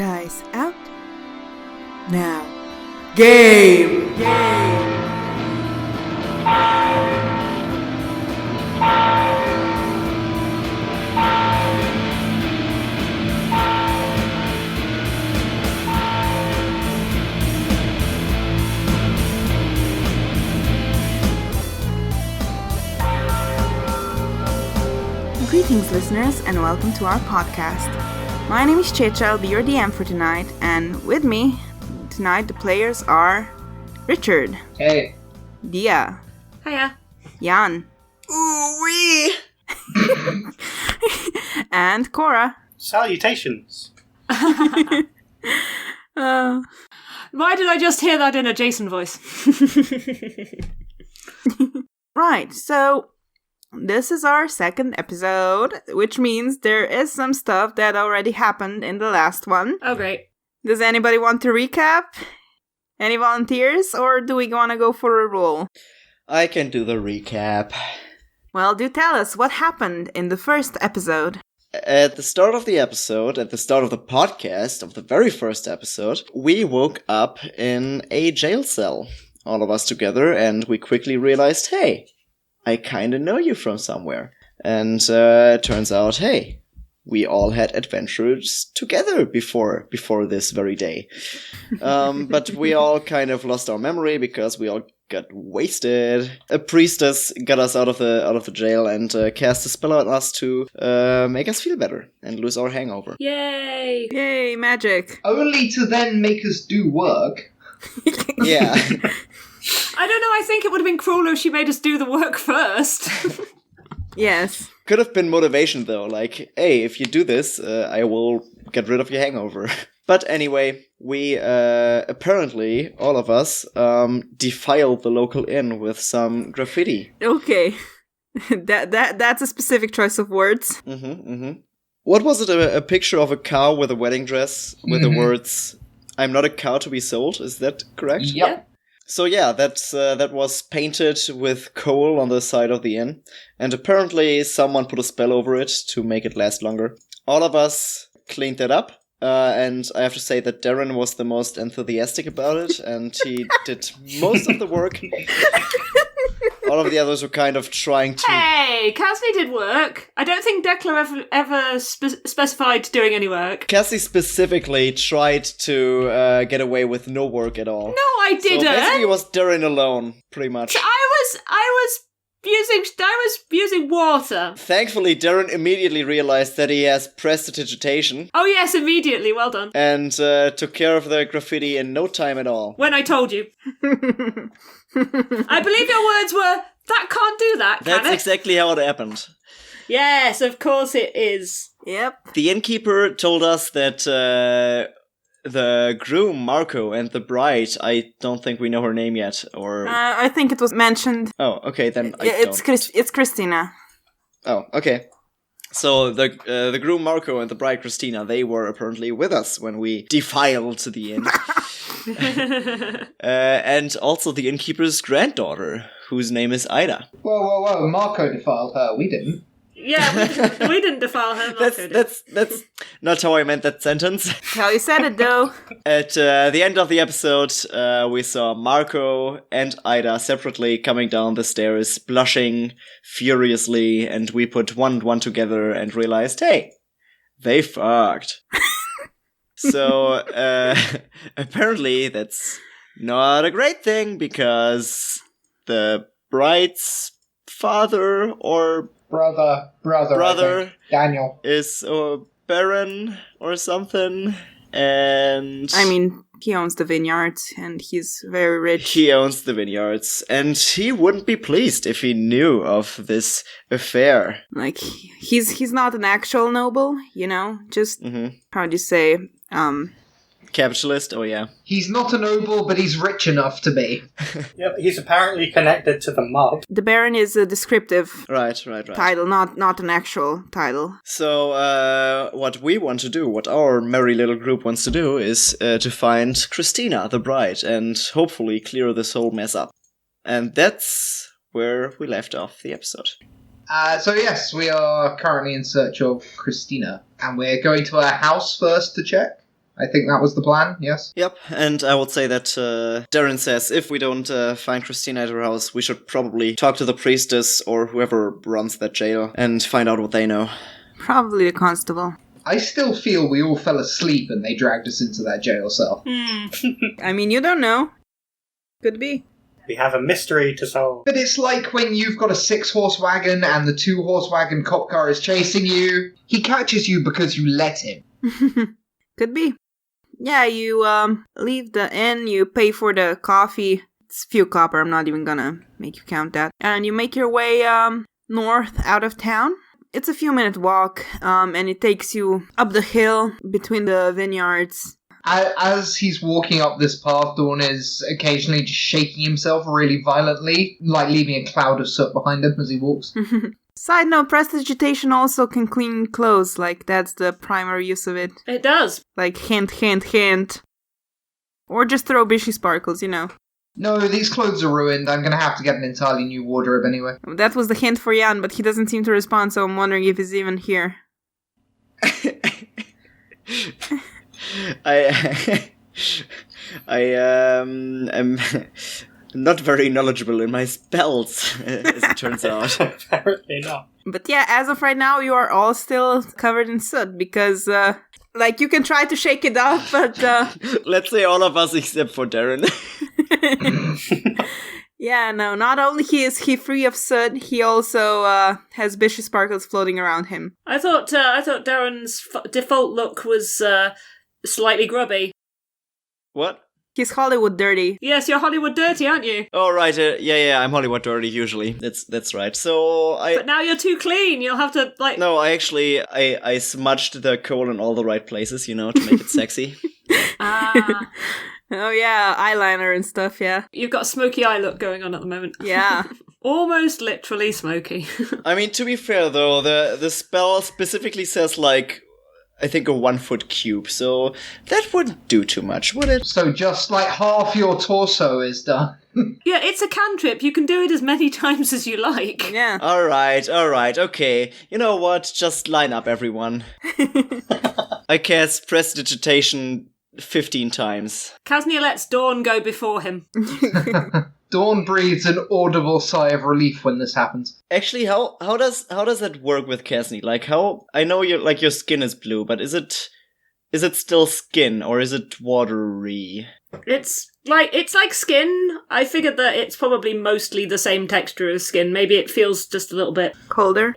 dice out. Now, game! Greetings, listeners, and welcome to our podcast. My name is Checha, I'll be your DM for tonight, and with me tonight the players are Richard. Hey. Dia. Hiya. Jan. Ooh-wee! And Cora. Salutations. Why did I just hear that in a Jason voice? Right, so this is our second episode, which means there is some stuff that already happened in the last one. Oh, great. Does anybody want to recap? Any volunteers, or do we want to go for a roll? I can do the recap. Well, do tell us what happened in the first episode. At the start of the episode, at the start of the podcast, of the very first episode, we woke up in a jail cell, all of us together, and we quickly realized, hey, I kinda know you from somewhere. And turns out, hey, we all had adventures together before this very day. But we all kind of lost our memory because we all got wasted. A priestess got us out of the jail and cast a spell on us to make us feel better and lose our hangover. Yay! Yay, magic. Only to then make us do work. Yeah. I don't know, I think it would have been crueler if she made us do the work first. Yes. Could have been motivation though, like, hey, if you do this, I will get rid of your hangover. But anyway, we apparently, all of us, defiled the local inn with some graffiti. Okay. That's a specific choice of words. What was it, a picture of a cow with a wedding dress with the words, I'm not a cow to be sold, is that correct? Yep. So yeah, that was painted with coal on the side of the inn, and apparently someone put a spell over it to make it last longer. All of us cleaned that up, and I have to say that Darren was the most enthusiastic about it, and he did most of the work. All of the others were kind of trying to... Hey, Cassie did work. I don't think Declan ever specified doing any work. Cassie specifically tried to get away with no work at all. No, I didn't. So basically it was Darren alone, pretty much. I was using water. Thankfully, Darren immediately realized that he has prestidigitation. Oh yes, immediately. Well done. And took care of the graffiti in no time at all. When I told you. I believe your words were, that can't do that, can That's it? exactly how it happened. Yes, of course it is. Yep. The innkeeper told us that the groom, Marco, and the bride, I don't think we know her name yet, or... I think it was mentioned. Oh, okay, then It's Kristina. Oh, okay. So the groom Marco and the bride Kristina, they were apparently with us when we defiled the inn. And also the innkeeper's granddaughter, whose name is Ida. Whoa. Marco defiled her. We didn't. Yeah, we didn't defile her. That's not how I meant that sentence. How you said it, though. At the end of the episode, we saw Marco and Ida separately coming down the stairs, blushing furiously, and we put one and one together and realized, hey, they fucked. So, apparently that's not a great thing, because the bride's father or brother, Daniel is a baron or something, and I mean, he owns the vineyards, and he's very rich. He owns the vineyards, and he wouldn't be pleased if he knew of this affair. Like, he's not an actual noble, you know? Just, how do you say, Capitalist? Oh, yeah. He's not a noble, but he's rich enough to be. Yep, he's apparently connected to the mob. The Baron is a descriptive Right. title, not an actual title. So, what we want to do, what our merry little group wants to do, is to find Kristina, the bride, and hopefully clear this whole mess up. And that's where we left off the episode. So yes, we are currently in search of Kristina, and we're going to her house first to check. I think that was the plan, yes? Yep, and I would say that Darren says if we don't find Kristina at her house, we should probably talk to the priestess or whoever runs that jail and find out what they know. Probably the constable. I still feel we all fell asleep and they dragged us into that jail cell. I mean, you don't know. Could be. We have a mystery to solve. But it's like when you've got a 6-horse wagon and the 2-horse wagon cop car is chasing you. He catches you because you let him. Could be. Yeah, you leave the inn, you pay for the coffee. It's few copper, I'm not even gonna make you count that. And you make your way north out of town. It's a few minute walk, and it takes you up the hill between the vineyards. As he's walking up this path, Dawn is occasionally just shaking himself really violently, like leaving a cloud of soot behind him as he walks. Side note, prestidigitation also can clean clothes, like that's the primary use of it. It does. Like hint, hint, hint. Or just throw bishy sparkles, you know. No, these clothes are ruined. I'm going to have to get an entirely new wardrobe anyway. That was the hint for Jan, but he doesn't seem to respond, so I'm wondering if he's even here. I am not very knowledgeable in my spells, as it turns out. Apparently not. But yeah, as of right now, you are all still covered in soot, because, you can try to shake it off, but, Let's say all of us except for Darren. Yeah, no, not only is he free of soot, he also, has bishy sparkles floating around him. I thought Darren's default look was slightly grubby. What? He's Hollywood dirty. Yes, you're Hollywood dirty, aren't you? Oh, right, yeah, I'm Hollywood dirty usually. That's right. So But now you're too clean. You'll have to, No, I smudged the coal in all the right places, to make it sexy. Ah. Oh yeah, eyeliner and stuff, yeah. You've got a smoky eye look going on at the moment. Yeah. Almost literally smoky. I mean, to be fair though, the spell specifically says, I think a 1-foot cube, so that wouldn't do too much, would it? So just like half your torso is done. Yeah, it's a cantrip. You can do it as many times as you like. Yeah. Alright, okay. You know what? Just line up, everyone. I cast Prestidigitation 15 times. Casnia lets Dawn go before him. Dawn breathes an audible sigh of relief when this happens. Actually, how does that work with Casney? I know your skin is blue, but is it still skin or is it watery? It's like skin. I figured that it's probably mostly the same texture as skin. Maybe it feels just a little bit Colder.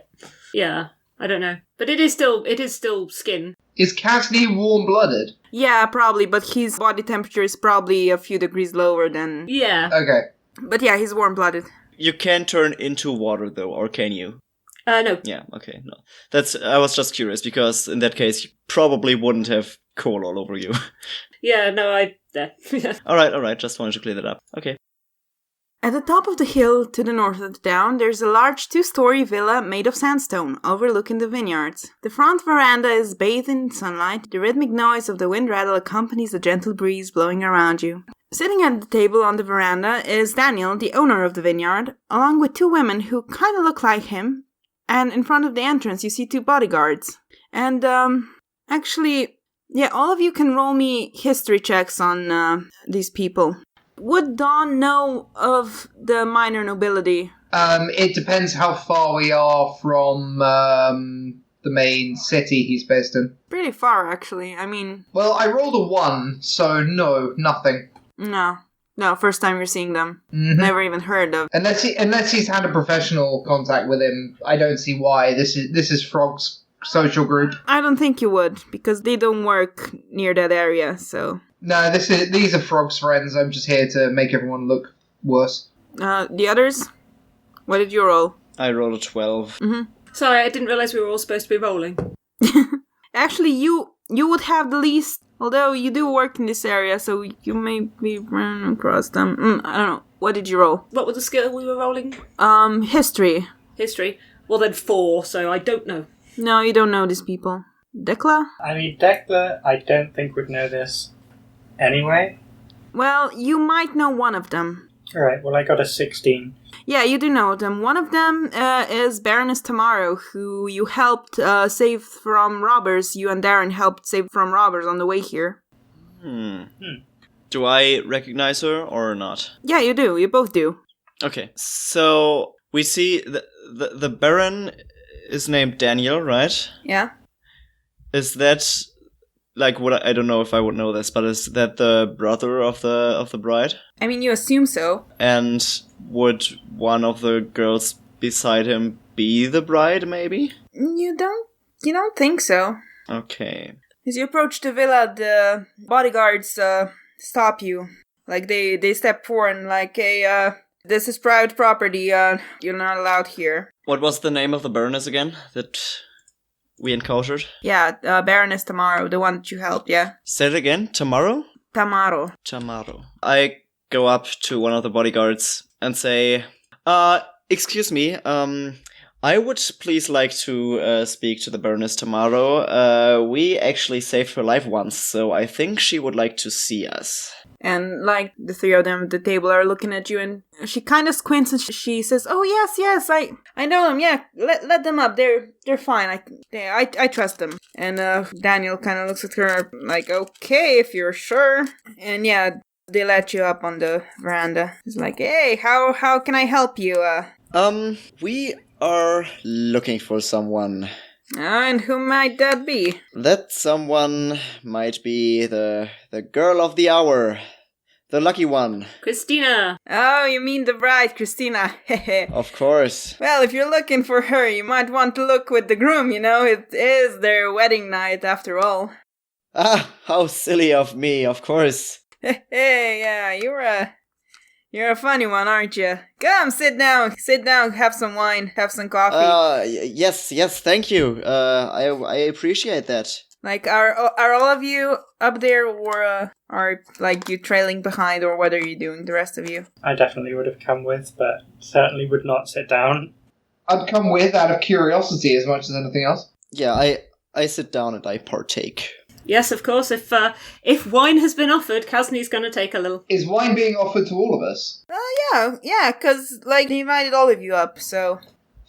Yeah, I don't know. But it is still skin. Is Casney warm-blooded? Yeah, probably, but his body temperature is probably a few degrees lower than... Yeah. Okay. But yeah, he's warm-blooded. You can turn into water though, or can you? No. Yeah, okay, no. I was just curious, because in that case you probably wouldn't have coal all over you. Yeah, no, Alright, just wanted to clear that up. Okay. At the top of the hill to the north of the town, there's a large 2-story villa made of sandstone, overlooking the vineyards. The front veranda is bathed in sunlight. The rhythmic noise of the wind rattle accompanies the gentle breeze blowing around you. Sitting at the table on the veranda is Daniel, the owner of the vineyard, along with 2 women who kind of look like him. And in front of the entrance, you see 2 bodyguards. And, actually, yeah, all of you can roll me history checks on these people. Would Dawn know of the minor nobility? It depends how far we are from the main city he's based in. Pretty far, actually. I mean... Well, I rolled a 1, so no, nothing. No, first time you're seeing them. Mm-hmm. Never even heard of. Unless he's had a professional contact with him, I don't see why. This is Frog's social group. I don't think you would, because they don't work near that area, so... No, these are Frog's friends. I'm just here to make everyone look worse. The others? What did you roll? I rolled a 12. Mm-hmm. Sorry, I didn't realise we were all supposed to be rolling. Actually, you would have the least, although you do work in this area, so you may be running across them. I don't know. What did you roll? What was the skill we were rolling? History. History. Well, then 4, so I don't know. No, you don't know these people. Dekla? I mean, Dekla, I don't think would know this anyway. Well, you might know one of them. Alright, well I got a 16. Yeah, you do know them. One of them is Baroness Tamaro, who you helped save from robbers. You and Darren helped save from robbers on the way here. Do I recognize her or not? Yeah, you do. You both do. Okay, so we see the Baron is named Daniel, right? Yeah. Is that like what I don't know if I would know this, but is that the brother of the bride? I mean, you assume so. And would one of the girls beside him be the bride, maybe? You don't think so. Okay. As you approach the villa, the bodyguards stop you. Like, they step forward and like, hey, this is private property, you're not allowed here. What was the name of the Baroness again that we encountered? Yeah, Baroness Tamaro, the one that you helped, yeah. Say it again, Tamaro? Tamaro. I go up to one of the bodyguards and say, excuse me, I would please like to speak to the Baroness Tamaro. We actually saved her life once, so I think she would like to see us. And, like, the three of them at the table are looking at you, and she kind of squints and she says, oh, yes, I know them, yeah, let them up, they're fine, I trust them. And Daniel kind of looks at her like, okay, if you're sure. And yeah, they let you up on the veranda. It's like, hey, how can I help you? We are looking for someone. And who might that be? That someone might be the girl of the hour. The lucky one. Kristina! Oh, you mean the bride, Kristina. Of course. Well, if you're looking for her, you might want to look with the groom, it is their wedding night after all. Ah, how silly of me, of course. Hey, yeah, you're a funny one, aren't you? Come, sit down, have some wine, have some coffee. Yes, thank you. I appreciate that. Like, are all of you up there, or are, like, you trailing behind, or what are you doing, the rest of you? I definitely would have come with, but certainly would not sit down. I'd come with out of curiosity as much as anything else. Yeah, I sit down and I partake. Yes, of course. If wine has been offered, Kasni's going to take a little. Is wine being offered to all of us? Yeah, because, like, they invited all of you up, so...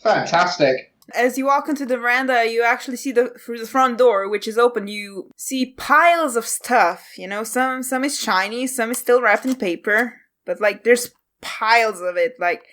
Fantastic. As you walk into the veranda, you actually see through the front door, which is open, you see piles of stuff, some is shiny, some is still wrapped in paper, but, like, there's piles of it, like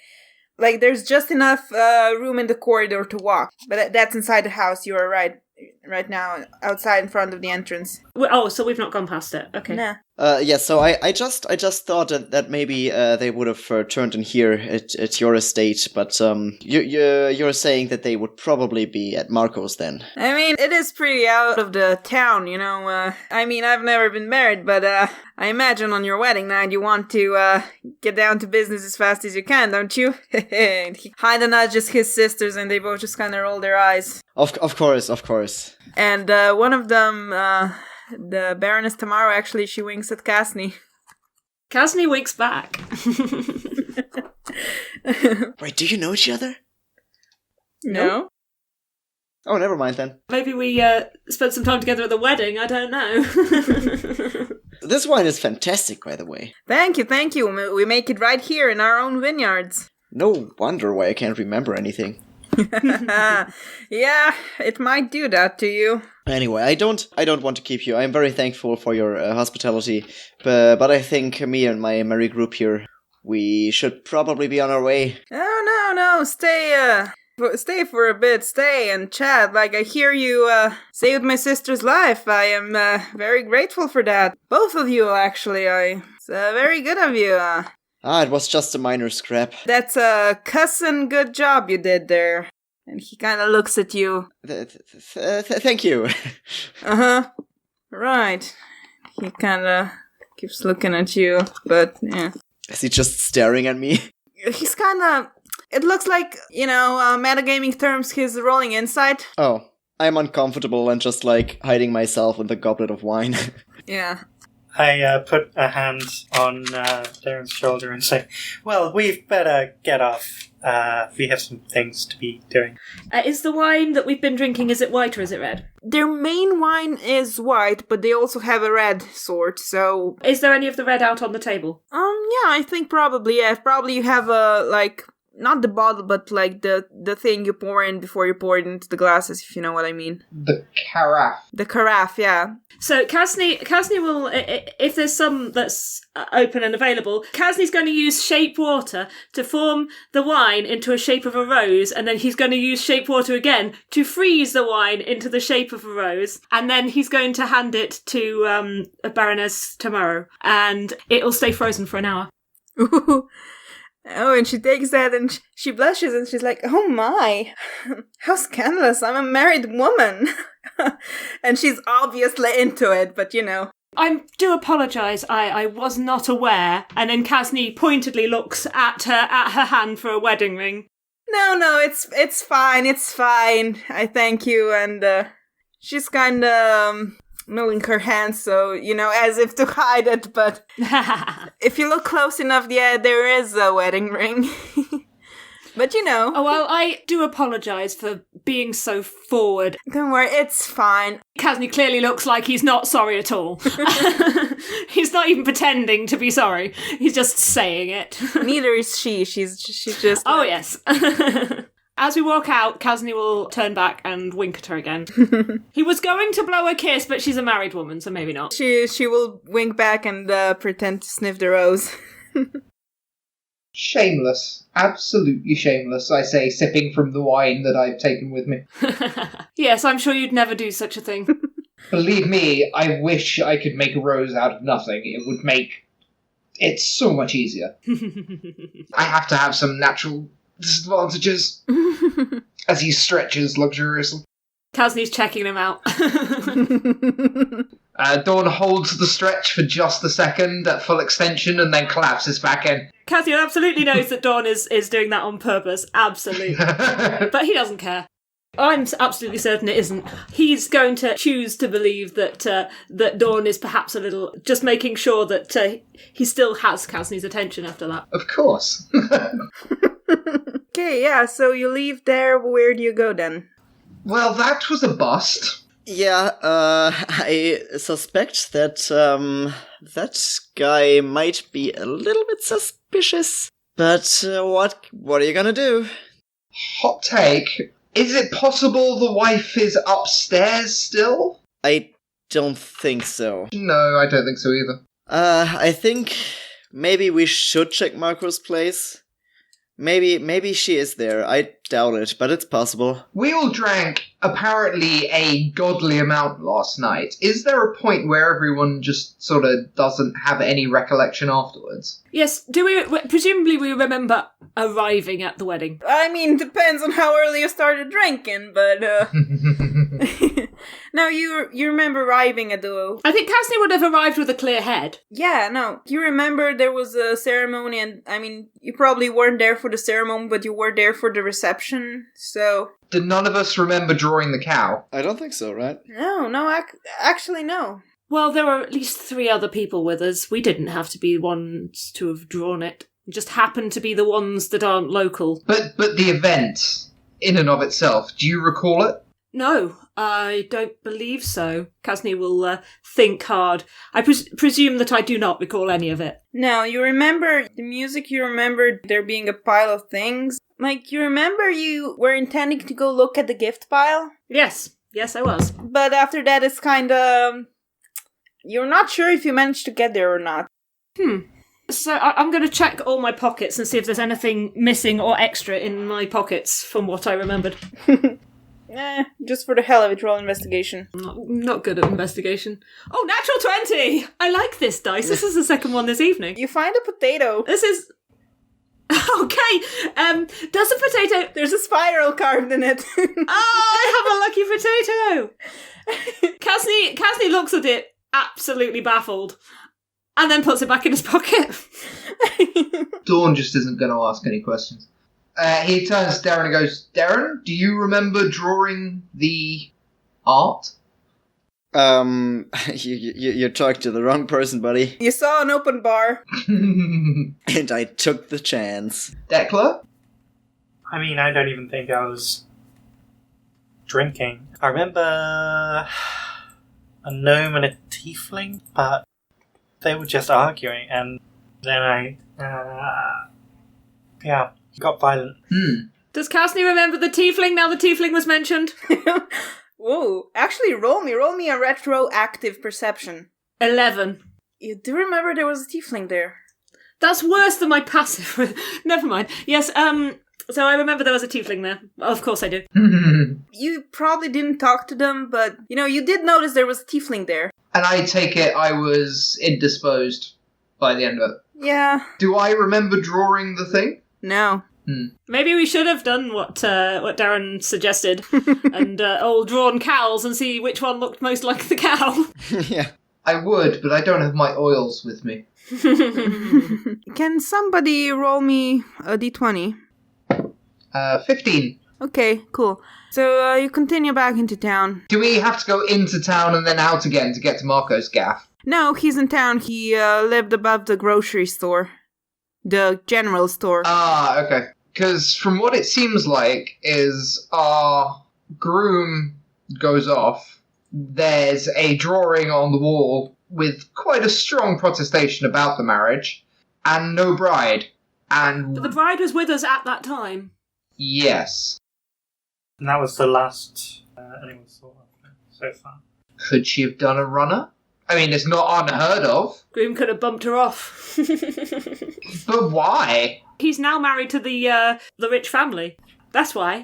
there's just enough room in the corridor to walk, but that's inside the house. You are right now, outside in front of the entrance. Oh, so we've not gone past it. Okay. Nah. Yeah, so I just thought that maybe they would have turned in here at your estate, but you're saying that they would probably be at Marco's then. I mean, it is pretty out of the town, I mean, I've never been married, but I imagine on your wedding night you want to get down to business as fast as you can, don't you? And he kinda nudges his sisters, and they both just kind of roll their eyes. Of course. And one of them, the Baroness Tamaro, actually, she winks at Kasni. Kasni winks back. Wait, do you know each other? No? Oh, never mind then. Maybe we spent some time together at the wedding, I don't know. This wine is fantastic, by the way. Thank you. We make it right here in our own vineyards. No wonder why I can't remember anything. Yeah, it might do that to you. Anyway, I don't want to keep you. I'm very thankful for your hospitality, but I think me and my merry group here, we should probably be on our way. Oh, no, stay for a bit, stay and chat. Like, I hear you saved my sister's life. I am very grateful for that. Both of you, actually. It's very good of you. It was just a minor scrap. That's a cussin' good job you did there. And he kind of looks at you. Thank you. Uh-huh. Right. He kind of keeps looking at you, but yeah. Is he just staring at me? He's kind of... It looks like, metagaming terms, he's rolling insight. Oh, I'm uncomfortable and just, hiding myself in the goblet of wine. Yeah. I put a hand on Darren's shoulder and say, well, we've better get off. We have some things to be doing. Is the wine that we've been drinking, is it white or is it red? Their main wine is white, but they also have a red sort, so... Is there any of the red out on the table? Yeah, I think probably, yeah. Probably you have a, not the bottle, but like the thing you pour in before you pour it into the glasses, if you know what I mean. The carafe. The carafe, yeah. So Kasni will, if there's some that's open and available, Kasni's going to use shape water to form the wine into a shape of a rose, and then he's going to use shape water again to freeze the wine into the shape of a rose, and then he's going to hand it to Baroness tomorrow, and it'll stay frozen for an hour. Ooh. Oh, and she takes that and she blushes and she's like, oh my, how scandalous, I'm a married woman. And she's obviously into it, but you know. I do apologise, I was not aware. And then Kasni pointedly looks at her hand for a wedding ring. No, it's fine, I thank you. And she's kind of milling her hands, so, you know, as if to hide it, but if you look close enough, yeah, there is a wedding ring. But, you know. Oh, well, I do apologise for being so forward. Don't worry, it's fine. Kasni clearly looks like he's not sorry at all. He's not even pretending to be sorry. He's just saying it. Neither is she. She's just... Oh, yes. As we walk out, Kasni will turn back and wink at her again. He was going to blow a kiss, but she's a married woman, so maybe not. She will wink back and pretend to sniff the rose. Shameless. Absolutely shameless, I say, sipping from the wine that I've taken with me. Yes, I'm sure you'd never do such a thing. Believe me, I wish I could make a rose out of nothing. It would make it so much easier. I have to have some natural disadvantages. As he stretches luxuriously. Kasni's checking them out. Dawn holds the stretch for just a second at full extension and then collapses back in. Kasni absolutely knows that Dawn is doing that on purpose. Absolutely. But he doesn't care. I'm absolutely certain it isn't. He's going to choose to believe that that Dawn is perhaps a little... just making sure that he still has Kasni's attention after that. Of course. Okay, yeah, so you leave there. Where do you go then? Well, that was a bust. Yeah, I suspect that, that guy might be a little bit suspicious. But, what are you gonna do? Hot take. Is it possible the wife is upstairs still? I don't think so. No, I don't think so either. I think maybe we should check Marco's place. Maybe she is there. I doubt it, but it's possible. We all drank apparently a godly amount last night. Is there a point where everyone just sort of doesn't have any recollection afterwards? Yes, do we... presumably we remember arriving at the wedding. I mean, depends on how early you started drinking, but no, you remember arriving at the... I think Kasni would have arrived with a clear head. Yeah, no. You remember there was a ceremony, and I mean, you probably weren't there for the ceremony, but you were there for the reception, so... Did none of us remember drawing the cow? I don't think so, right? No, actually no. Well, there were at least 3 other people with us. We didn't have to be the ones to have drawn it. We just happened to be the ones that aren't local. But the event, in and of itself, do you recall it? No, I don't believe so. Kasni will think hard. I presume that I do not recall any of it. No, you remember the music, you remember there being a pile of things. Like, you remember you were intending to go look at the gift pile? Yes, I was. But after that, it's kind of... You're not sure if you managed to get there or not. So I'm going to check all my pockets and see if there's anything missing or extra in my pockets from what I remembered. Just for the hell of it, roll investigation. I'm not good at investigation. Oh, natural 20! I like this dice. This is the second one this evening. You find a potato. This is... Okay, does a potato... There's a spiral carved in it. I have a lucky potato! Kasni looks at it, absolutely baffled, and then puts it back in his pocket. Dawn just isn't going to ask any questions. He turns to Darren and goes, Darren, do you remember drawing the art? You're talking to the wrong person, buddy. You saw an open bar. And I took the chance. Declan? I mean, I don't even think I was drinking. I remember a gnome and a tiefling, but they were just arguing, and then yeah. Got violent. Does Casney remember the tiefling now the tiefling was mentioned? Whoa, actually roll me a retroactive perception. 11. You do remember there was a tiefling there. That's worse than my passive. Never mind. Yes, so I remember there was a tiefling there. Of course I do. You probably didn't talk to them, but, you did notice there was a tiefling there. And I take it I was indisposed by the end of it. Yeah. Do I remember drawing the thing? No. Maybe we should have done what Darren suggested and all drawn cows and see which one looked most like the cow. Yeah. I would, but I don't have my oils with me. Can somebody roll me a d20? 15. Okay, cool. So you continue back into town. Do we have to go into town and then out again to get to Marco's gaff? No, he's in town. He lived above the grocery store. The general store. Ah, okay. Because from what it seems like is our groom goes off. There's a drawing on the wall with quite a strong protestation about the marriage, and no bride. And But the bride was with us at that time. yes. And that was the last anyone saw of so far. Could she have done a runner? I mean, it's not unheard of. Groom could have bumped her off. But why? He's now married to the rich family. That's why.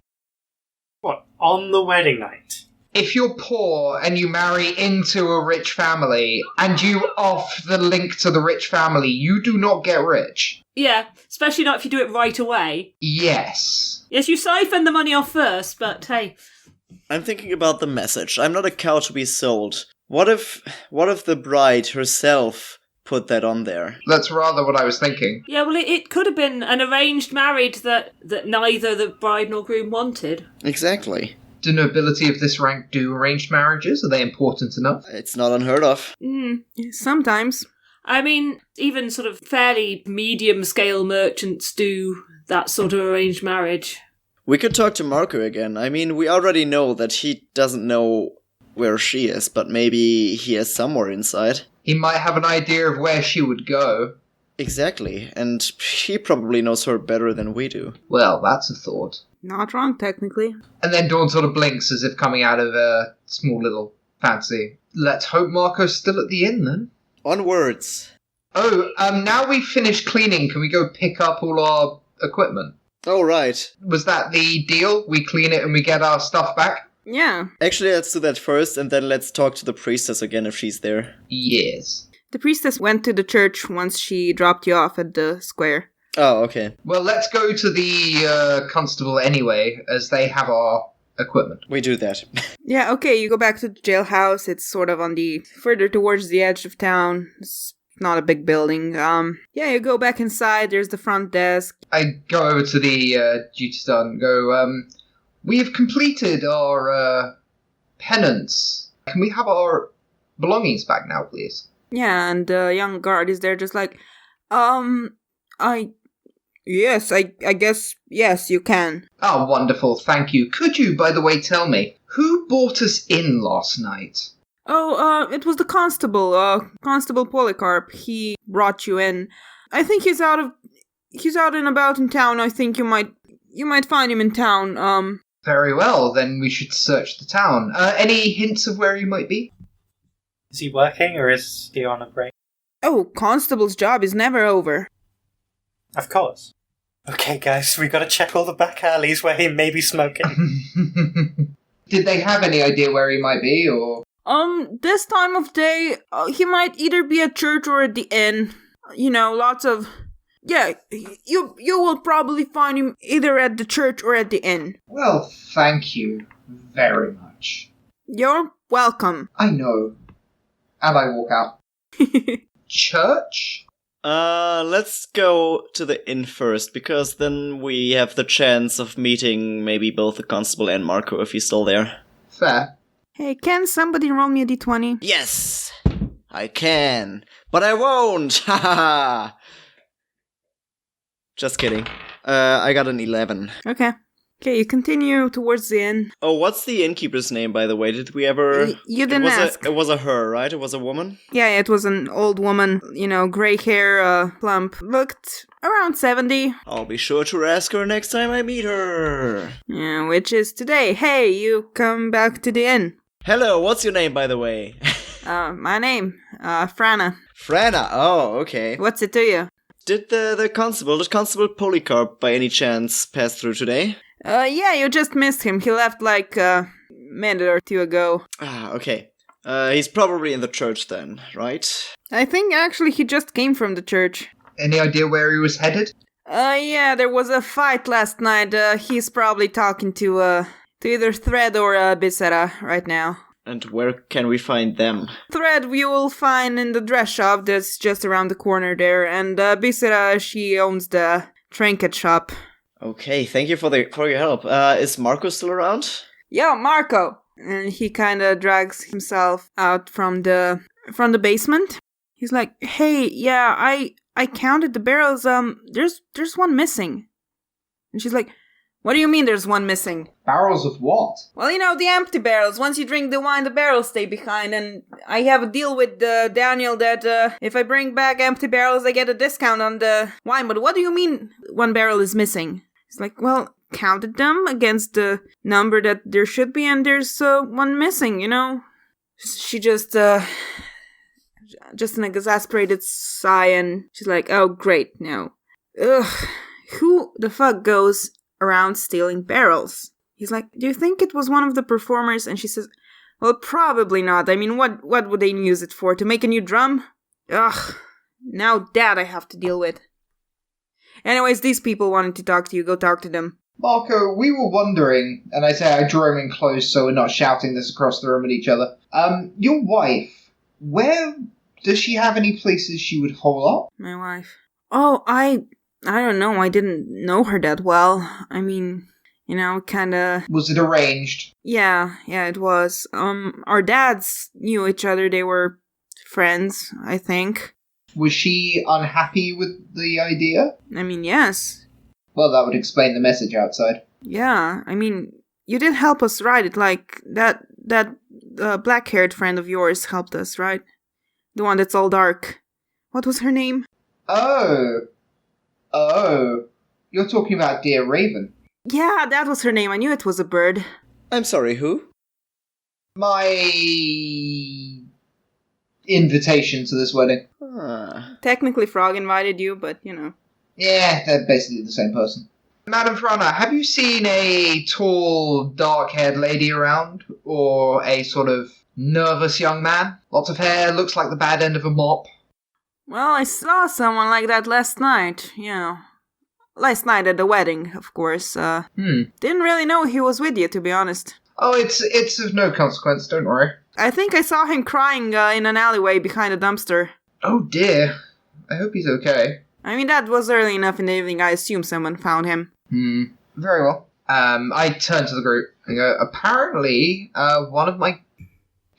What, on the wedding night? If you're poor and you marry into a rich family and you off the link to the rich family, you do not get rich. Yeah, especially not if you do it right away. Yes. Yes, you siphon the money off first, but hey. I'm thinking about the message. I'm not a cow to be sold. What if the bride herself put that on there? That's rather what I was thinking. Yeah, well, it could have been an arranged marriage that neither the bride nor groom wanted. Exactly. Do nobility of this rank do arranged marriages? Are they important enough? It's not unheard of. Sometimes. I mean, even sort of fairly medium-scale merchants do that sort of arranged marriage. We could talk to Marco again. I mean, we already know that he doesn't know where she is, but maybe he has somewhere inside. He might have an idea of where she would go. Exactly, and he probably knows her better than we do. Well, that's a thought. Not wrong, technically. And then Dawn sort of blinks as if coming out of a small little fancy. Let's hope Marco's still at the inn, then. Onwards. Oh, now we've finished cleaning, can we go pick up all our equipment? Oh, right. Was that the deal? We clean it and we get our stuff back? Yeah. Actually, let's do that first, and then let's talk to the priestess again if she's there. Yes. The priestess went to the church once she dropped you off at the square. Oh, okay. Well, let's go to the constable anyway, as they have our equipment. We do that. Yeah, okay, you go back to the jailhouse. It's sort of on the further towards the edge of town. It's not a big building. Yeah, you go back inside. There's the front desk. I go over to the duty star and go, we've completed our penance. Can we have our belongings back now, please? Yeah, and the young guard is there just like, Yes, I guess, yes, you can. Oh, wonderful, thank you. Could you, by the way, tell me, who brought us in last night? Oh, it was the constable, Constable Polycarp. He brought you in. I think he's out and about in town. I think you might find him in town, Very well, then we should search the town. Any hints of where he might be? Is he working or is he on a break? Oh, constable's job is never over. Of course. Okay, guys, we gotta check all the back alleys where he may be smoking. Did they have any idea where he might be, or...? This time of day, he might either be at church or at the inn. You know, lots of... Yeah, you will probably find him either at the church or at the inn. Well, thank you very much. You're welcome. I know. And I walk out. Church? Let's go to the inn first, because then we have the chance of meeting maybe both the constable and Marco if he's still there. Fair. Hey, can somebody roll me a d20? Yes! I can! But I won't! Haha! Just kidding. I got an 11. Okay. Okay, you continue towards the inn. Oh, what's the innkeeper's name, by the way? Did we ever... You didn't ask. It was a her, right? It was a woman? Yeah, it was an old woman, gray hair, plump. Looked around 70. I'll be sure to ask her next time I meet her. Yeah, which is today. Hey, you come back to the inn. Hello, what's your name, by the way? My name, Frana. Frana, oh, okay. What's it to you? Did the Constable Polycarp, by any chance, pass through today? Yeah, you just missed him. He left like a minute or two ago. Ah, okay. He's probably in the church then, right? I think actually he just came from the church. Any idea where he was headed? Yeah, there was a fight last night. He's probably talking to either Thread or Bissera right now. And where can we find them? Thread you will find in the dress shop that's just around the corner there, and Bissera, she owns the trinket shop. Okay, thank you for your help. Is Marco still around? Yo, Marco! And he kind of drags himself out from the basement. He's like, hey, yeah, I counted the barrels. There's one missing. And she's like, what do you mean there's one missing? Barrels of what? Well, the empty barrels. Once you drink the wine, the barrels stay behind. And I have a deal with Daniel that if I bring back empty barrels, I get a discount on the wine. But what do you mean one barrel is missing? He's like, well, counted them against the number that there should be, and there's one missing, She just an exasperated sigh, and she's like, oh, great, no. Ugh, who the fuck goes around stealing barrels? He's like, do you think it was one of the performers? And she says, well, probably not. I mean, what would they use it for? To make a new drum? Ugh, now that I have to deal with. Anyways, these people wanted to talk to you. Go talk to them. Marco, we were wondering, and I draw him in close so we're not shouting this across the room at each other. Your wife, where does she have any places she would hole up? My wife. Oh, I don't know. I didn't know her that well. I mean, kinda... Was it arranged? Yeah, it was. Our dads knew each other. They were friends, I think. Was she unhappy with the idea? I mean, yes. Well, that would explain the message outside. Yeah, I mean, you did help us write it, like, that black-haired friend of yours helped us, right? The one that's all dark. What was her name? Oh, you're talking about Dear Raven. Yeah, that was her name. I knew it was a bird. I'm sorry, who? My invitation to this wedding. Technically Frog invited you, but Yeah, they're basically the same person. Madam Frana, have you seen a tall, dark-haired lady around? Or a sort of nervous young man? Lots of hair, looks like the bad end of a mop. Well, I saw someone like that last night, Last night at the wedding, of course. Didn't really know he was with you, to be honest. Oh, it's of no consequence, don't worry. I think I saw him crying in an alleyway behind a dumpster. Oh dear. I hope he's okay. I mean, that was early enough in the evening. I assume someone found him. Very well. I turn to the group and go, apparently, one of my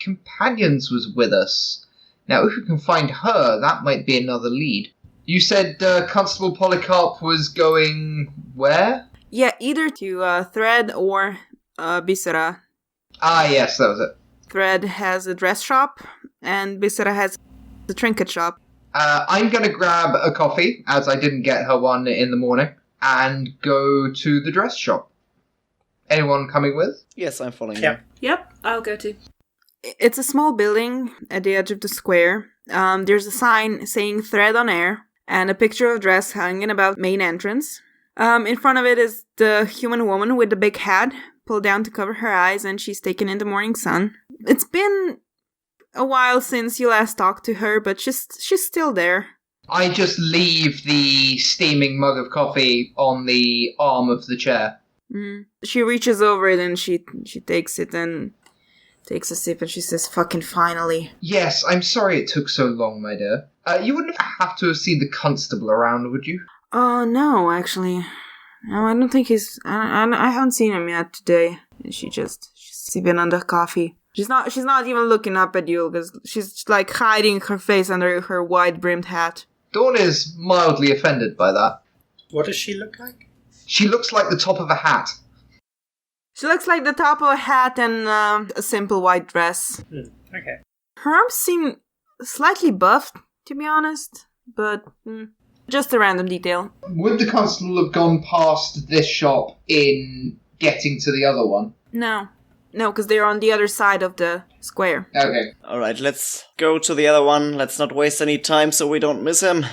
companions was with us. Now, if we can find her, that might be another lead. You said Constable Polycarp was going where? Yeah, either to Thread or Bissera. Ah, yes, that was it. Thread has a dress shop, and Bissera has a trinket shop. I'm going to grab a coffee, as I didn't get her one in the morning, and go to the dress shop. Anyone coming with? Yes, I'm following Yeah. Yep, I'll go too. It's a small building at the edge of the square. There's a sign saying Thread on Air, and a picture of a dress hanging about main entrance. In front of it is the human woman with the big hat, pulled down to cover her eyes, and she's taken in the morning sun. It's been a while since you last talked to her, but she's still there. I just leave the steaming mug of coffee on the arm of the chair. She reaches over it and she takes it and takes a sip and she says, fucking finally. Yes, I'm sorry it took so long, my dear. You wouldn't have to have seen the constable around, would you? No, actually. No, I don't think he's... I haven't seen him yet today. She's been under coffee. She's not even looking up at you because she's like hiding her face under her wide-brimmed hat. Dawn is mildly offended by that. What does she look like? She looks like the top of a hat. She looks like the top of a hat and a simple white dress. Okay. Her arms seem slightly buffed, to be honest, but just a random detail. Would the constable have gone past this shop in getting to the other one? No, because they're on the other side of the square. Okay. Alright, let's go to the other one. Let's not waste any time so we don't miss him.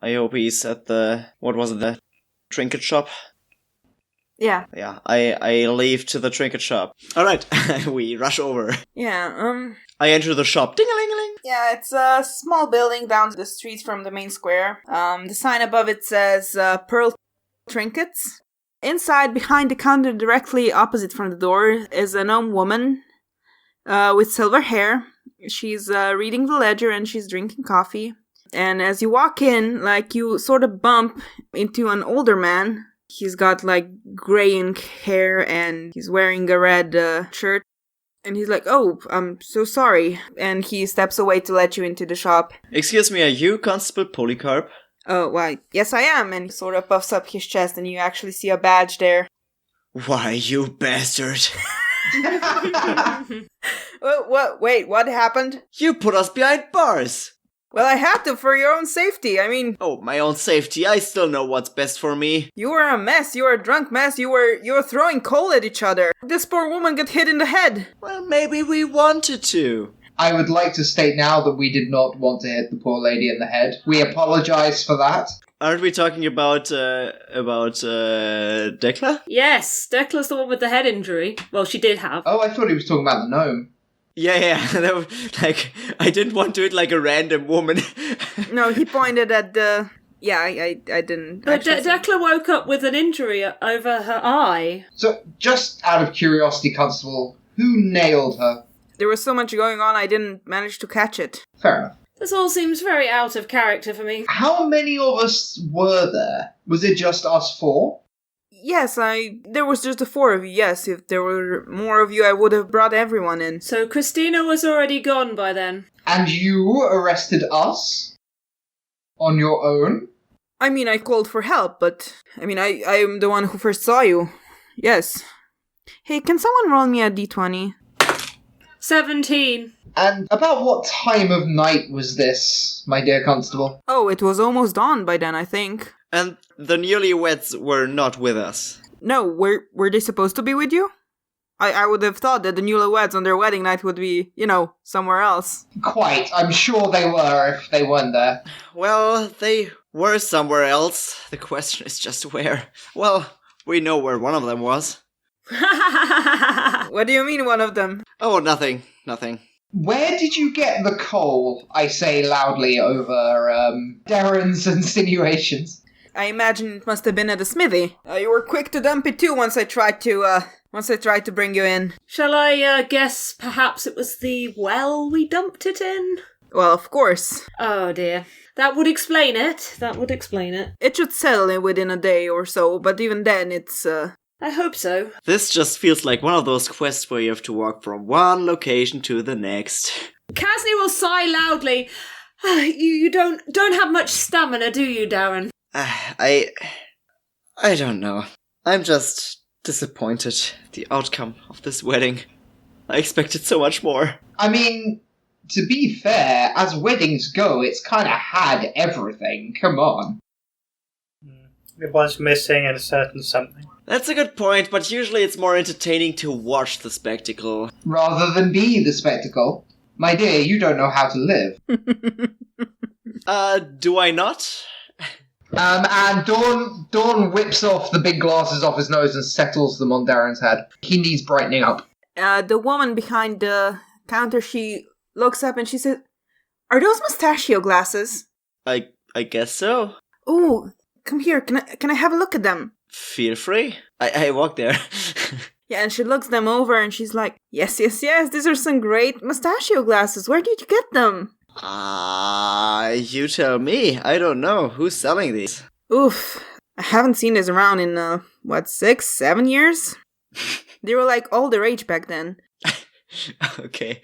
I hope he's at the trinket shop? Yeah. Yeah, I leave to the trinket shop. Alright, we rush over. Yeah, I enter the shop. Ding-a-ling-a-ling! Yeah, it's a small building down the street from the main square. The sign above it says Pearl Trinkets. Inside, behind the counter directly opposite from the door, is a gnome woman with silver hair. She's reading the ledger and she's drinking coffee. And as you walk in, you sort of bump into an older man. He's got gray ink hair and he's wearing a red shirt. And he's like, "Oh, I'm so sorry." And he steps away to let you into the shop. Excuse me, are you Constable Polycarp? "Oh, why, yes I am." And he sort of puffs up his chest and you actually see a badge there. Why, you bastard. Wait, what happened? You put us behind bars. Well, I had to for your own safety. I mean... Oh, my own safety. I still know what's best for me. You were a mess. You were a drunk mess. You were throwing coal at each other. This poor woman got hit in the head. Well, maybe we wanted to. I would like to state now that we did not want to hit the poor lady in the head. We apologize for that. Aren't we talking about Dekla? Yes, Decla's the one with the head injury. Well, she did have. Oh, I thought he was talking about the gnome. Yeah. That was, I didn't want to hit a random woman. No, he pointed at the... Yeah, I didn't... But Decla woke up with an injury over her eye. So, just out of curiosity, Constable, who nailed her? There was so much going on, I didn't manage to catch it. Fair enough. This all seems very out of character for me. How many of us were there? Was it just us four? Yes, there was just the four of you, yes. If there were more of you, I would have brought everyone in. So Kristina was already gone by then? And you arrested us? On your own? I mean, I called for help, but... I am the one who first saw you. Yes. Hey, can someone roll me a d20? 17. And about what time of night was this, my dear Constable? Oh, it was almost dawn by then, I think. And the newlyweds were not with us. No, were they supposed to be with you? I would have thought that the newlyweds on their wedding night would be, somewhere else. Quite. I'm sure they were if they weren't there. Well, they were somewhere else. The question is just where. Well, we know where one of them was. What do you mean, one of them? Oh, nothing. Where did you get the coal? I say loudly over Darren's insinuations. I imagine it must have been at the smithy. You were quick to dump it too once I tried to bring you in. Shall I guess perhaps it was the well we dumped it in? Well, of course. Oh dear. That would explain it. It should settle within a day or so, but even then it's, I hope so. This just feels like one of those quests where you have to walk from one location to the next. Kasni will sigh loudly. You don't have much stamina, do you, Darren? I don't know. I'm just disappointed at the outcome of this wedding. I expected so much more. I mean, to be fair, as weddings go, it's kind of had everything. Come on. It was missing a certain something. That's a good point, but usually it's more entertaining to watch the spectacle. Rather than be the spectacle. My dear, you don't know how to live. Do I not? And Dawn whips off the big glasses off his nose and settles them on Darren's head. He needs brightening up. The woman behind the counter, she looks up and she says, "Are those mustachio glasses?" I guess so. Ooh, come here. Can I have a look at them? Feel free. I walk there. Yeah, and she looks them over and she's like, yes, these are some great mustachio glasses. Where did you get them? You tell me. I don't know. Who's selling these? Oof. I haven't seen this around in, 6, 7 years? They were all the rage back then. Okay.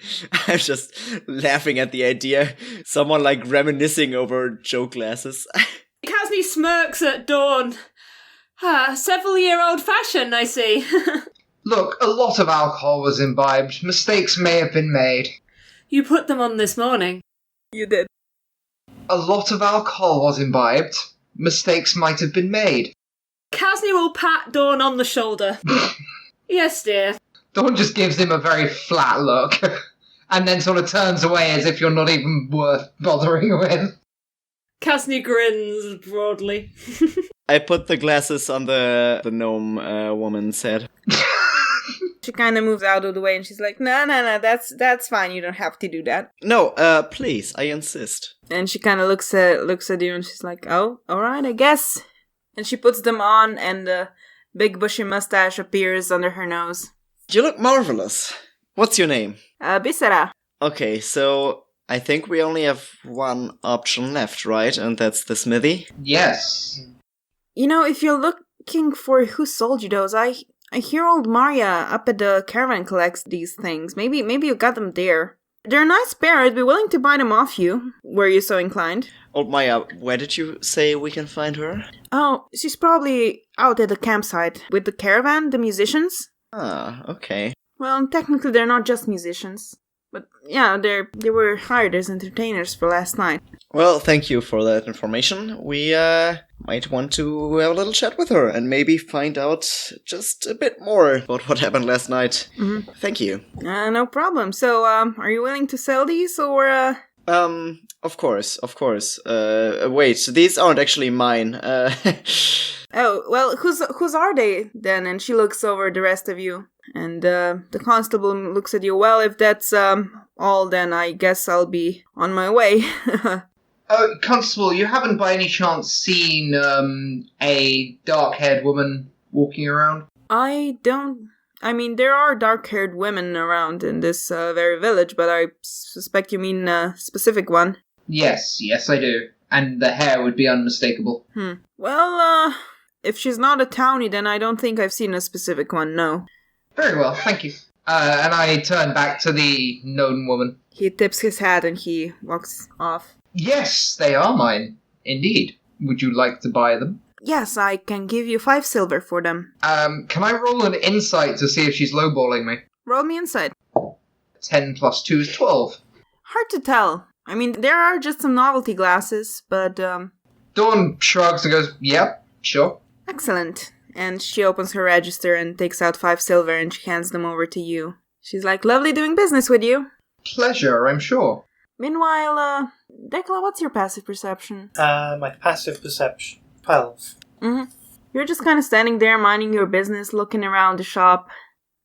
I'm just laughing at the idea. Someone reminiscing over Joe glasses. Kasni smirks at Dawn. Several-year-old fashion, I see. Look, a lot of alcohol was imbibed. Mistakes may have been made. You put them on this morning. You did. A lot of alcohol was imbibed. Mistakes might have been made. Kasni will pat Dawn on the shoulder. Yes, dear. Dawn just gives him a very flat look, and then sort of turns away as if you're not even worth bothering with. Kasni grins broadly. I put the glasses on the gnome woman's head. She kind of moves out of the way and she's like, no, that's fine. You don't have to do that. No, please, I insist. And she kind of looks at you and she's like, oh, all right, I guess. And she puts them on and the big bushy mustache appears under her nose. You look marvelous. What's your name? Bisera. Okay, so I think we only have one option left, right? And that's the smithy? Yes. You know, if you're looking for who sold you those, I hear old Maria up at the caravan collects these things. Maybe you got them there. They're a nice pair. I'd be willing to buy them off you, were you so inclined. Old Maya, where did you say we can find her? Oh, she's probably out at the campsite with the caravan, the musicians. Ah, okay. Well, technically they're not just musicians. But yeah, they were hired as entertainers for last night. Well, thank you for that information. We might want to have a little chat with her and maybe find out just a bit more about what happened last night. Mm-hmm. Thank you. No problem. So, are you willing to sell these or Of course. Wait, these aren't actually mine. Oh, well, whose are they then? And she looks over the rest of you. And the constable looks at you. Well, if that's all, then I guess I'll be on my way. Constable, you haven't by any chance seen a dark-haired woman walking around? I don't... I mean, there are dark-haired women around in this very village, but I suspect you mean a specific one. Yes, I do. And the hair would be unmistakable. Well, if she's not a townie, then I don't think I've seen a specific one, no. Very well, thank you. And I turn back to the gnome woman. He tips his hat and he walks off. Yes, they are mine. Indeed. Would you like to buy them? Yes, I can give you 5 silver for them. Can I roll an insight to see if she's lowballing me? Roll me insight. 10 plus 2 is 12. Hard to tell. I mean, there are just some novelty glasses, but, Dawn shrugs and goes, yep, sure. Excellent. And she opens her register and takes out 5 silver and she hands them over to you. She's like, lovely doing business with you. Pleasure, I'm sure. Meanwhile, Decla, what's your passive perception? My passive perception, 12. Mm-hmm. You're just kind of standing there minding your business, looking around the shop.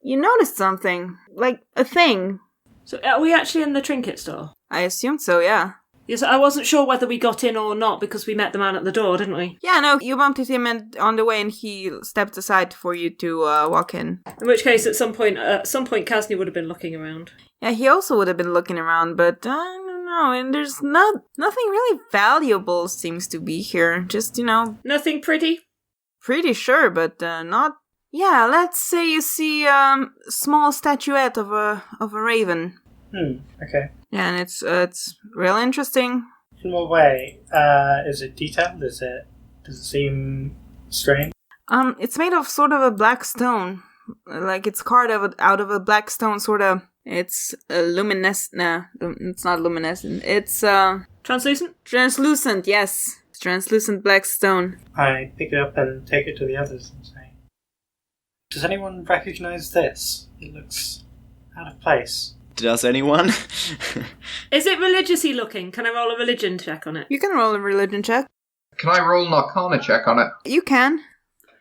You noticed something. Like, a thing. So are we actually in the trinket store? I assumed so, yeah. Yes, I wasn't sure whether we got in or not because we met the man at the door, didn't we? Yeah, no, you bumped into him on the way and he stepped aside for you to walk in. In which case, at some point, Kasni would have been looking around. Yeah, he also would have been looking around, but I don't know, and there's nothing really valuable seems to be here. Just, Nothing pretty? Pretty sure, but not... Yeah, let's say you see a small statuette of a raven. Okay. Yeah, and it's real interesting. In what way? Is it detailed? Does it seem strange? It's made of sort of a black stone. Like it's carved out of a black stone, sort of. It's luminescent. Nah, it's not luminescent. It's Translucent? Translucent, yes. It's translucent black stone. I pick it up and take it to the others and say, does anyone recognize this? It looks out of place. Does anyone? Is it religiously looking? Can I roll a religion check on it? You can roll a religion check. Can I roll an arcana check on it? You can.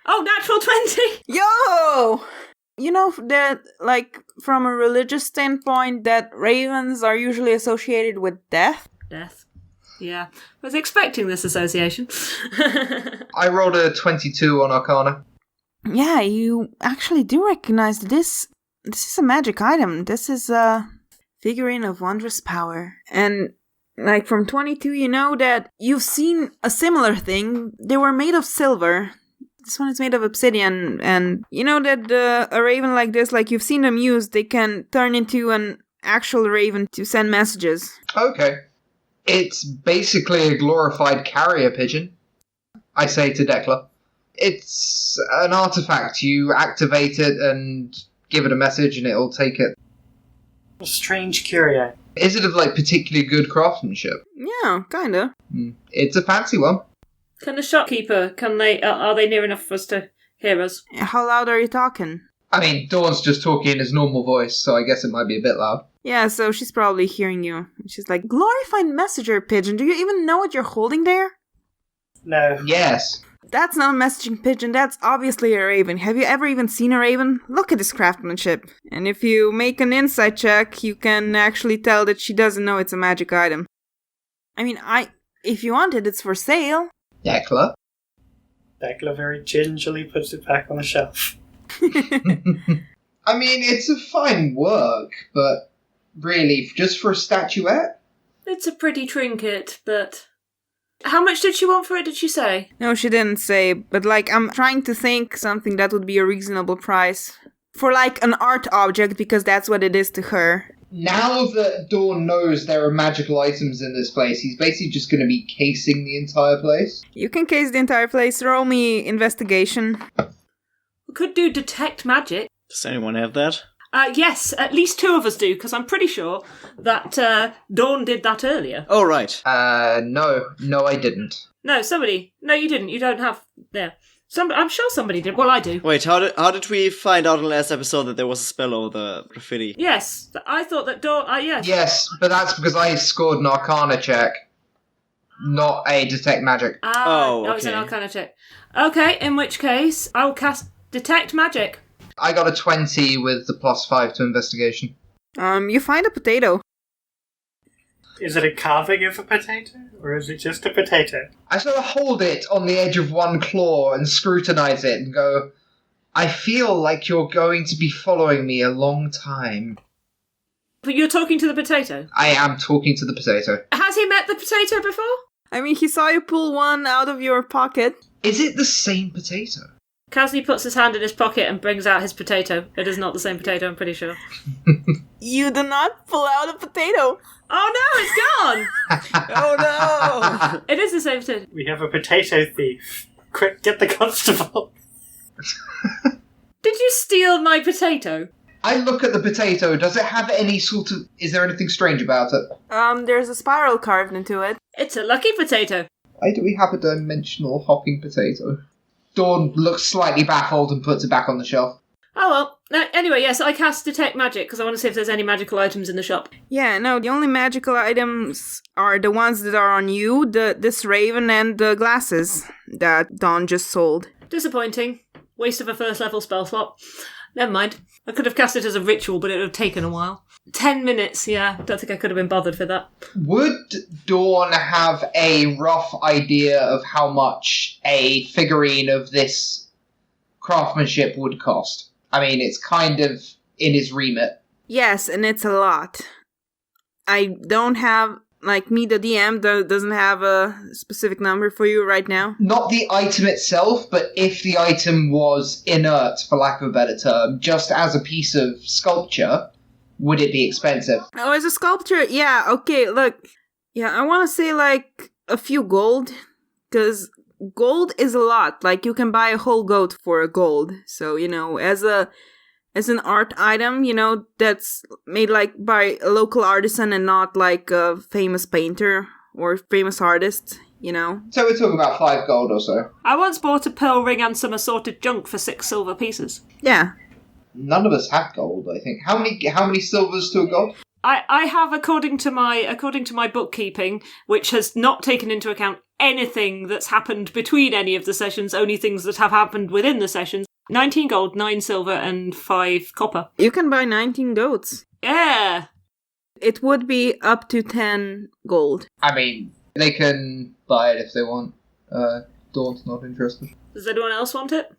Oh, natural 20! Yo! You know that, like, from a religious standpoint, that ravens are usually associated with death? Death. Yeah. I was expecting this association. I rolled a 22 on arcana. Yeah, you actually do recognize this. This is a magic item. This is a figurine of wondrous power. And, like, from 22, you know that you've seen a similar thing. They were made of silver. This one is made of obsidian. And you know that a raven like this, like you've seen them used, they can turn into an actual raven to send messages. Okay. It's basically a glorified carrier pigeon, I say to Decla. It's an artifact. You activate it and give it a message and it'll take it. A strange curio. Is it of, like, particularly good craftsmanship? Yeah, kinda. It's a fancy one. Can the shopkeeper, are they near enough for us to hear us? How loud are you talking? I mean, Dawn's just talking in his normal voice, so I guess it might be a bit loud. Yeah, so she's probably hearing you. She's like, glorified messenger pigeon, do you even know what you're holding there? No. Yes. That's not a messaging pigeon, that's obviously a raven. Have you ever even seen a raven? Look at this craftsmanship. And if you make an insight check, you can actually tell that she doesn't know it's a magic item. I mean, if you want it, it's for sale. Decla. Decla very gingerly puts it back on the shelf. I mean, it's a fine work, but really, just for a statuette? It's a pretty trinket, but... How much did she want for it, did she say? No, she didn't say, but like, I'm trying to think something that would be a reasonable price. For like an art object, because that's what it is to her. Now that Dawn knows there are magical items in this place, he's basically just going to be casing the entire place. You can case the entire place, roll me investigation. We could do detect magic. Does anyone have that? Yes, at least two of us do, because I'm pretty sure that Dawn did that earlier. Oh, right. No, I didn't. No, somebody. No, you didn't. You don't have... There. I'm sure somebody did. Well, I do. Wait, how did we find out in the last episode that there was a spell over the graffiti? Yes, I thought that Dawn... yes. Yes, but that's because I scored an Arcana check, not a detect magic. That was an okay. Arcana check. Okay, in which case, I will cast detect magic. I got a 20 with the +5 to investigation. You find a potato. Is it a carving of a potato? Or is it just a potato? I sort of hold it on the edge of one claw and scrutinize it and go, I feel like you're going to be following me a long time. But you're talking to the potato? I am talking to the potato. Has he met the potato before? I mean, he saw you pull one out of your pocket. Is it the same potato? Kasny puts his hand in his pocket and brings out his potato. It is not the same potato, I'm pretty sure. You do not pull out a potato. Oh no, it's gone! Oh no! It is the same potato. We have a potato thief. Quick, get the constable. Did you steal my potato? I look at the potato. Does it have any sort of... Is there anything strange about it? There's a spiral carved into it. It's a lucky potato. Why do we have a dimensional hopping potato? Dawn looks slightly baffled and puts it back on the shelf. Oh well. Anyway, yes, I cast detect magic because I want to see if there's any magical items in the shop. Yeah, no, the only magical items are the ones that are on you, this raven and the glasses that Dawn just sold. Disappointing. Waste of a first level spell slot. Never mind. I could have cast it as a ritual, but it would have taken a while. 10 minutes, yeah. Don't think I could have been bothered for that. Would Dawn have a rough idea of how much a figurine of this craftsmanship would cost? I mean, it's kind of in his remit. Yes, and it's a lot. I don't have, like, me, the DM, doesn't have a specific number for you right now. Not the item itself, but if the item was inert, for lack of a better term, just as a piece of sculpture, would it be expensive? Oh, as a sculpture? Yeah, okay, look. Yeah, I want to say, like, a few gold, because gold is a lot. Like, you can buy a whole goat for a gold. So, you know, as an art item, you know, that's made, like, by a local artisan and not, like, a famous painter or famous artist, you know? So we're talking about 5 gold or so. I once bought a pearl ring and some assorted junk for 6 silver pieces. Yeah. None of us have gold, I think. How many silvers to a gold? I have, according to my bookkeeping, which has not taken into account anything that's happened between any of the sessions, only things that have happened within the sessions, 19 gold, 9 silver, and 5 copper. You can buy 19 goats. Yeah! It would be up to 10 gold. I mean, they can buy it if they want. Dawn's not interested. Does anyone else want it?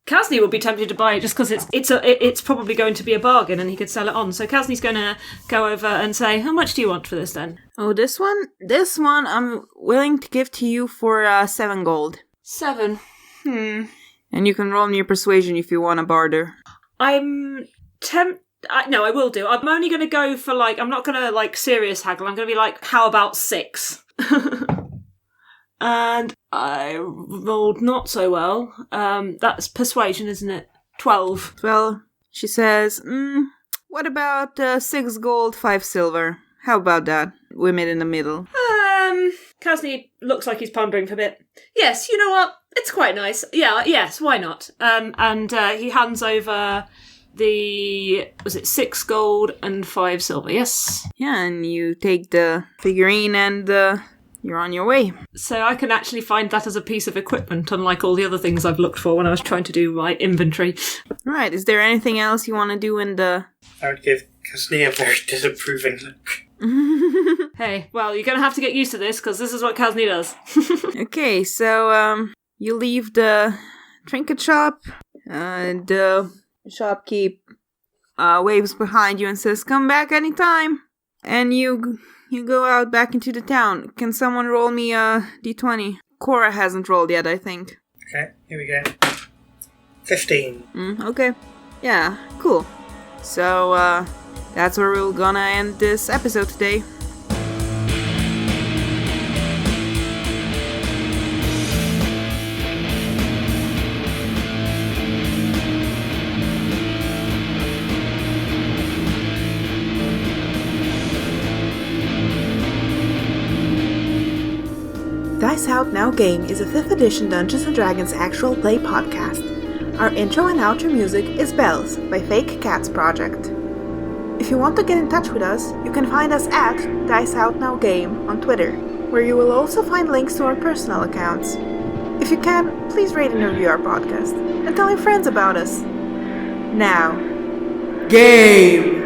Kasny would be tempted to buy it just because it's probably going to be a bargain and he could sell it on. So Kasny's going to go over and say, how much do you want for this then? Oh, this one? This one I'm willing to give to you for 7 gold. 7. And you can roll me your persuasion if you want to barter. I'm no, I will do. I'm only going to go for, like, I'm not going to, like, serious haggle. I'm going to be like, how about 6? And I rolled not so well. That's persuasion, isn't it? 12. Well, she says, what about 6 gold, 5 silver? How about that? We meet in the middle. Kasny looks like he's pondering for a bit. Yes, you know what? It's quite nice. Yeah, yes, why not? And he hands over was it 6 gold and 5 silver, yes? Yeah, and you take the figurine and you're on your way. So I can actually find that as a piece of equipment, unlike all the other things I've looked for when I was trying to do my inventory. Right, is there anything else you want to do in the... I would give Kasni a very disapproving look. Hey, well, you're going to have to get used to this, because this is what Kasny does. Okay, so you leave the trinket shop, and the shopkeep waves behind you and says, come back anytime. And you go out back into the town. Can someone roll me a d20? Cora hasn't rolled yet, I think. Okay, here we go. 15. Okay. Yeah, cool. So, that's where we're gonna end this episode today. Dice Out Now Game is a 5th edition Dungeons & Dragons actual play podcast. Our intro and outro music is Bells by Fake Cats Project. If you want to get in touch with us, you can find us at Dice Out Now Game on Twitter, where you will also find links to our personal accounts. If you can, please rate and review our podcast, and tell your friends about us. Now, game!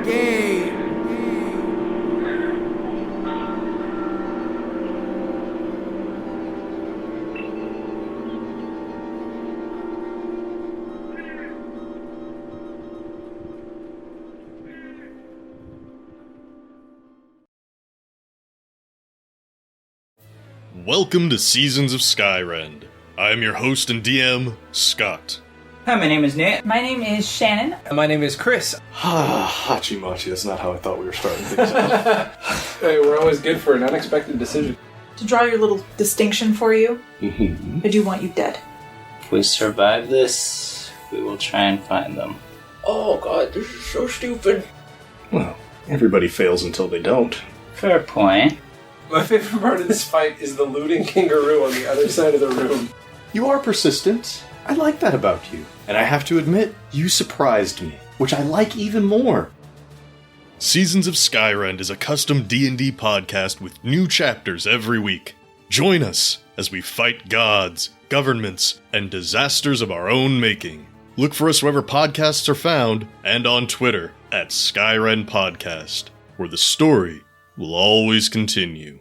Welcome to Seasons of Skyrend. I am your host and DM, Scott. Hi, my name is Nate. My name is Shannon. My name is Chris. Hachimachi, that's not how I thought we were starting things out. Hey, we're always good for an unexpected decision. To draw your little distinction for you, Mm-hmm. I do want you dead. If we survive this, we will try and find them. Oh god, this is so stupid. Well, everybody fails until they don't. Fair point. My favorite part of this fight is the looting kangaroo on the other side of the room. You are persistent. I like that about you. And I have to admit, you surprised me, which I like even more. Seasons of Skyrend is a custom D&D podcast with new chapters every week. Join us as we fight gods, governments, and disasters of our own making. Look for us wherever podcasts are found and on Twitter at Skyrend Podcast, where the story will always continue.